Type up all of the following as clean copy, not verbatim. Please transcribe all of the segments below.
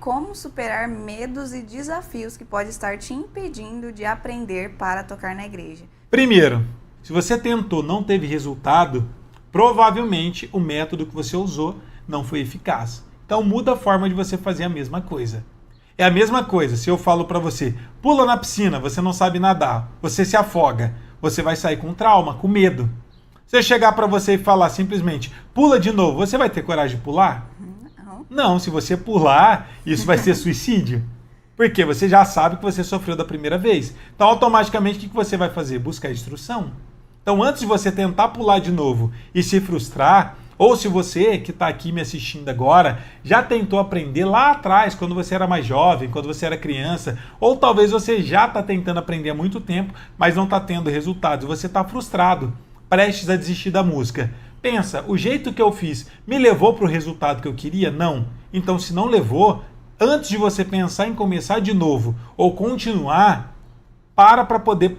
Como superar medos e desafios que podem estar te impedindo de aprender para tocar na igreja? Primeiro, se você tentou, não teve resultado, provavelmente o método que você usou não foi eficaz. Então muda a forma de você fazer a mesma coisa. É a mesma coisa, se eu falo para você, pula na piscina, você não sabe nadar, você se afoga, você vai sair com trauma, com medo. Se eu chegar para você e falar simplesmente, pula de novo, você vai ter coragem de pular? Não. Não, se você pular, isso vai ser suicídio. Porque você já sabe que você sofreu da primeira vez. Então, automaticamente, o que você vai fazer? Buscar instrução. Então, antes de você tentar pular de novo e se frustrar, ou se você que está aqui me assistindo agora já tentou aprender lá atrás, quando você era mais jovem, quando você era criança, ou talvez você já está tentando aprender há muito tempo, mas não está tendo resultados, você está frustrado, prestes a desistir da música. Pensa, o jeito que eu fiz me levou para o resultado que eu queria? Não. Então, se não levou, antes de você pensar em começar de novo ou continuar, para poder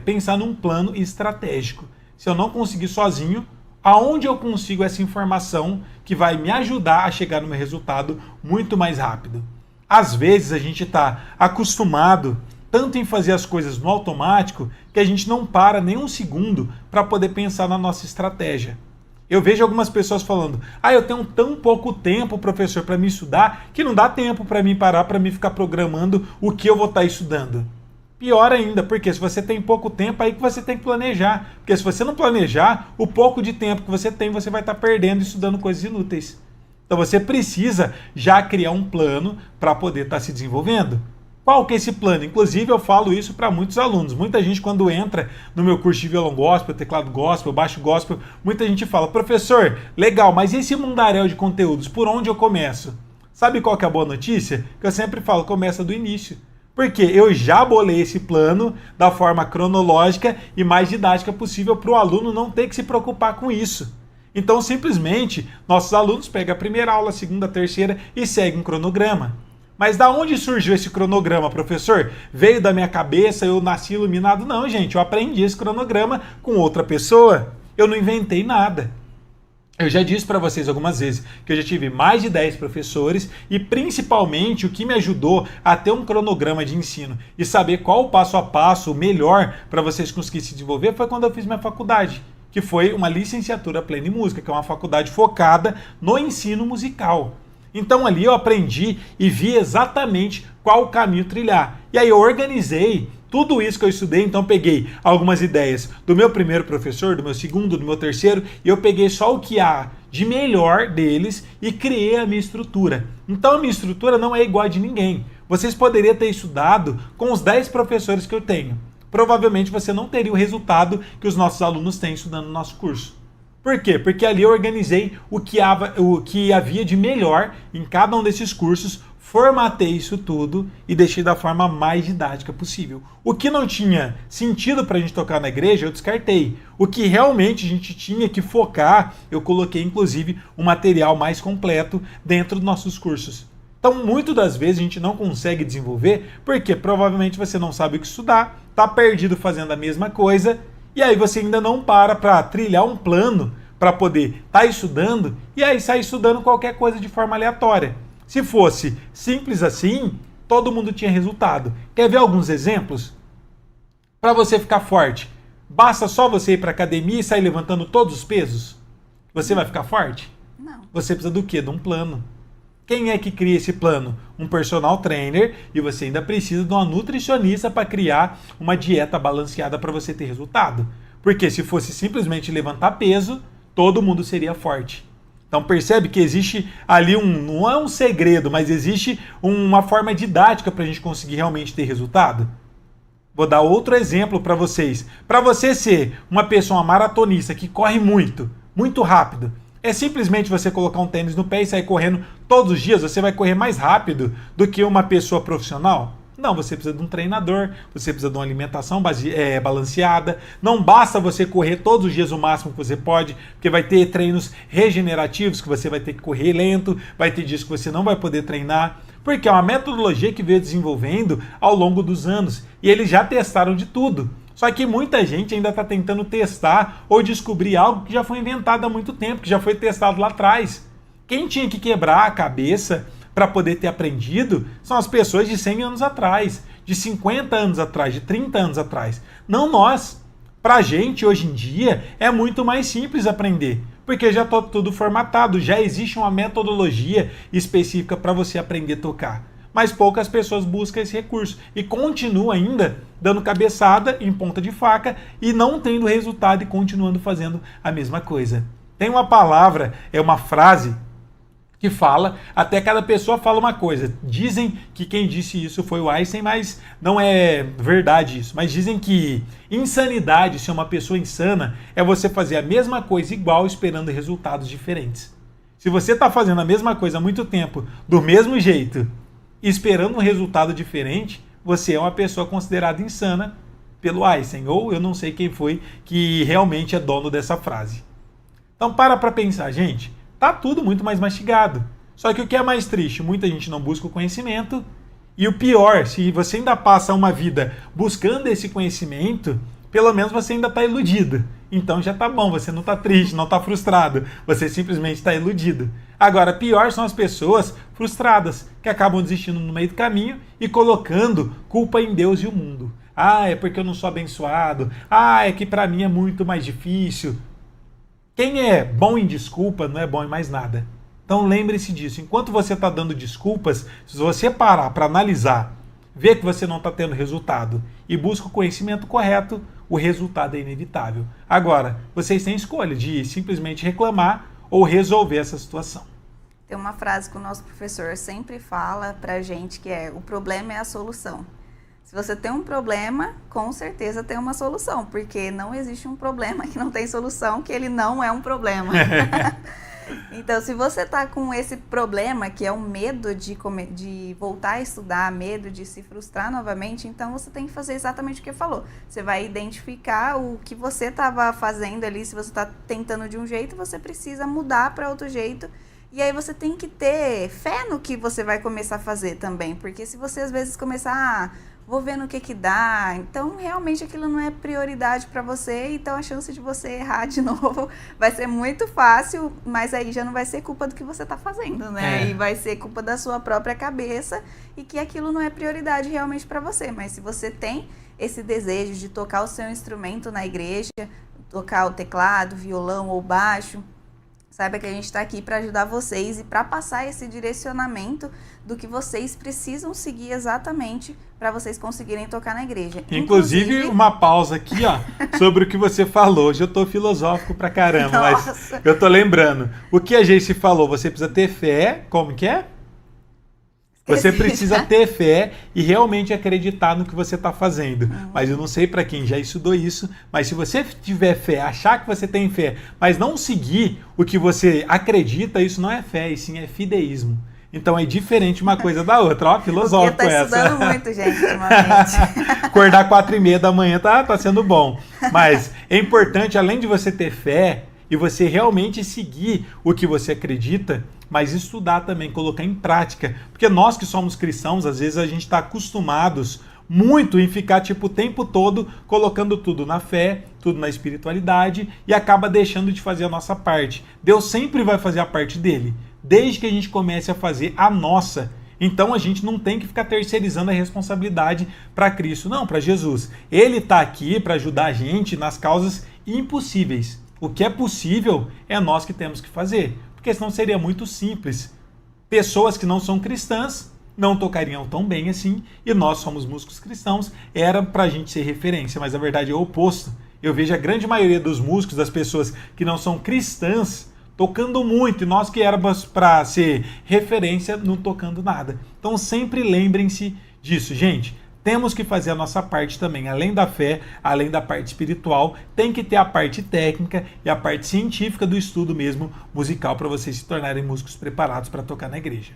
pensar num plano estratégico. Se eu não conseguir sozinho, aonde eu consigo essa informação que vai me ajudar a chegar no meu resultado muito mais rápido? Às vezes a gente está acostumado tanto em fazer as coisas no automático que a gente não para nem um segundo para poder pensar na nossa estratégia. Eu vejo algumas pessoas falando, eu tenho tão pouco tempo, professor, para me estudar, que não dá tempo para mim parar, para mim ficar programando o que eu vou estar estudando. Pior ainda, porque se você tem pouco tempo, aí que você tem que planejar. Porque se você não planejar, o pouco de tempo que você tem, você vai estar perdendo estudando coisas inúteis. Então você precisa já criar um plano para poder estar se desenvolvendo. Qual que é esse plano? Inclusive eu falo isso para muitos alunos. Muita gente quando entra no meu curso de violão gospel, teclado gospel, baixo gospel, muita gente fala, professor, legal, mas e esse mundaréu de conteúdos? Por onde eu começo? Sabe qual que é a boa notícia? Que eu sempre falo, começa do início. Porque eu já bolei esse plano da forma cronológica e mais didática possível para o aluno não ter que se preocupar com isso. Então, simplesmente, nossos alunos pegam a primeira aula, a segunda, a terceira e seguem um cronograma. Mas da onde surgiu esse cronograma, professor? Veio da minha cabeça, eu nasci iluminado? Não, gente, eu aprendi esse cronograma com outra pessoa. Eu não inventei nada. Eu já disse para vocês algumas vezes que eu já tive mais de 10 professores e principalmente o que me ajudou a ter um cronograma de ensino e saber qual o passo a passo melhor para vocês conseguirem se desenvolver foi quando eu fiz minha faculdade, que foi uma licenciatura plena em música, que é uma faculdade focada no ensino musical. Então ali eu aprendi e vi exatamente qual o caminho trilhar. E aí eu organizei tudo isso que eu estudei, então peguei algumas ideias do meu primeiro professor, do meu segundo, do meu terceiro, e eu peguei só o que há de melhor deles e criei a minha estrutura. Então a minha estrutura não é igual a de ninguém. Vocês poderiam ter estudado com os 10 professores que eu tenho. Provavelmente você não teria o resultado que os nossos alunos têm estudando no nosso curso. Por quê? Porque ali eu organizei o que havia de melhor em cada um desses cursos, formatei isso tudo e deixei da forma mais didática possível. O que não tinha sentido para a gente tocar na igreja, eu descartei. O que realmente a gente tinha que focar, eu coloquei inclusive um material mais completo dentro dos nossos cursos. Então, muitas das vezes a gente não consegue desenvolver porque provavelmente você não sabe o que estudar, está perdido fazendo a mesma coisa e aí você ainda não para trilhar um plano para poder estar estudando e aí sai estudando qualquer coisa de forma aleatória. Se fosse simples assim, todo mundo tinha resultado. Quer ver alguns exemplos? Para você ficar forte, basta só você ir para a academia e sair levantando todos os pesos? Você vai ficar forte? Não. Você precisa do quê? De um plano. Quem é que cria esse plano? Um personal trainer e você ainda precisa de uma nutricionista para criar uma dieta balanceada para você ter resultado. Porque se fosse simplesmente levantar peso, todo mundo seria forte. Então percebe que existe ali não é um segredo, mas existe uma forma didática para a gente conseguir realmente ter resultado. Vou dar outro exemplo para vocês. Para você ser uma pessoa maratonista que corre muito, muito rápido, é simplesmente você colocar um tênis no pé e sair correndo todos os dias, você vai correr mais rápido do que uma pessoa profissional? Não, você precisa de um treinador, você precisa de uma alimentação balanceada. Não basta você correr todos os dias o máximo que você pode, porque vai ter treinos regenerativos que você vai ter que correr lento, vai ter dias que você não vai poder treinar, porque é uma metodologia que veio desenvolvendo ao longo dos anos e eles já testaram de tudo. Só que muita gente ainda está tentando testar ou descobrir algo que já foi inventado há muito tempo, que já foi testado lá atrás. Quem tinha que quebrar a cabeça para poder ter aprendido são as pessoas de 100 anos atrás, de 50 anos atrás, de 30 anos atrás. Não nós. Pra gente, hoje em dia, é muito mais simples aprender, porque já está tudo formatado, já existe uma metodologia específica para você aprender a tocar. Mas poucas pessoas buscam esse recurso e continuam ainda dando cabeçada em ponta de faca e não tendo resultado e continuando fazendo a mesma coisa. Tem uma palavra, é uma frase que fala, até cada pessoa fala uma coisa. Dizem que quem disse isso foi o Einstein, mas não é verdade isso. Mas dizem que insanidade, se é uma pessoa insana, é você fazer a mesma coisa igual esperando resultados diferentes. Se você está fazendo a mesma coisa há muito tempo, do mesmo jeito, esperando um resultado diferente, você é uma pessoa considerada insana pelo Einstein, ou eu não sei quem foi que realmente é dono dessa frase. Então para pensar, gente, tá tudo muito mais mastigado. Só que o que é mais triste, muita gente não busca o conhecimento, e o pior, se você ainda passa uma vida buscando esse conhecimento, pelo menos você ainda está iludido. Então já tá bom, você não está triste, não está frustrado, você simplesmente está iludido. Agora, pior são as pessoas frustradas, que acabam desistindo no meio do caminho e colocando culpa em Deus e o mundo. Ah, é porque eu não sou abençoado. Ah, é que para mim é muito mais difícil. Quem é bom em desculpa não é bom em mais nada. Então lembre-se disso. Enquanto você está dando desculpas, se você parar para analisar, ver que você não está tendo resultado e busca o conhecimento correto, o resultado é inevitável. Agora, vocês têm escolha de simplesmente reclamar ou resolver essa situação. Tem uma frase que o nosso professor sempre fala pra gente que é: o problema é a solução. Se você tem um problema, com certeza tem uma solução, porque não existe um problema que não tem solução, que ele não é um problema. Então, se você está com esse problema, que é o medo de voltar a estudar, medo de se frustrar novamente, então você tem que fazer exatamente o que falou. Você vai identificar o que você estava fazendo ali, se você está tentando de um jeito, você precisa mudar para outro jeito. E aí você tem que ter fé no que você vai começar a fazer também, porque se você às vezes começar, vou ver no que dá, então realmente aquilo não é prioridade para você, então a chance de você errar de novo vai ser muito fácil, mas aí já não vai ser culpa do que você está fazendo, né? E vai ser culpa da sua própria cabeça e que aquilo não é prioridade realmente para você. Mas se você tem esse desejo de tocar o seu instrumento na igreja, tocar o teclado, violão ou baixo, saiba que a gente está aqui para ajudar vocês e para passar esse direcionamento do que vocês precisam seguir exatamente para vocês conseguirem tocar na igreja. Inclusive, uma pausa aqui, ó, sobre o que você falou. Hoje eu tô filosófico pra caramba, mas eu tô lembrando. O que a Geice falou, você precisa ter fé, como que é? Você precisa ter fé e realmente acreditar no que você está fazendo. Mas eu não sei para quem já estudou isso, mas se você tiver fé, achar que você tem fé, mas não seguir o que você acredita, isso não é fé, e sim é fideísmo. Então é diferente uma coisa da outra. Ó, filosófico essa. Eu tô estudando muito, gente, ultimamente. Acordar 4h30 da manhã tá sendo bom. Mas é importante, além de você ter fé e você realmente seguir o que você acredita, mas estudar também, colocar em prática. Porque nós que somos cristãos, às vezes a gente está acostumados muito em ficar tipo o tempo todo colocando tudo na fé, tudo na espiritualidade e acaba deixando de fazer a nossa parte. Deus sempre vai fazer a parte dele, desde que a gente comece a fazer a nossa. Então a gente não tem que ficar terceirizando a responsabilidade para Cristo, não, para Jesus. Ele está aqui para ajudar a gente nas causas impossíveis. O que é possível é nós que temos que fazer. Porque senão seria muito simples. Pessoas que não são cristãs não tocariam tão bem assim, e nós somos músicos cristãos, era pra gente ser referência, mas a verdade é o oposto. Eu vejo a grande maioria dos músicos, das pessoas que não são cristãs, tocando muito, e nós que éramos para ser referência, não tocando nada. Então sempre lembrem-se disso, gente. Temos que fazer a nossa parte também, além da fé, além da parte espiritual, tem que ter a parte técnica e a parte científica do estudo mesmo musical para vocês se tornarem músicos preparados para tocar na igreja.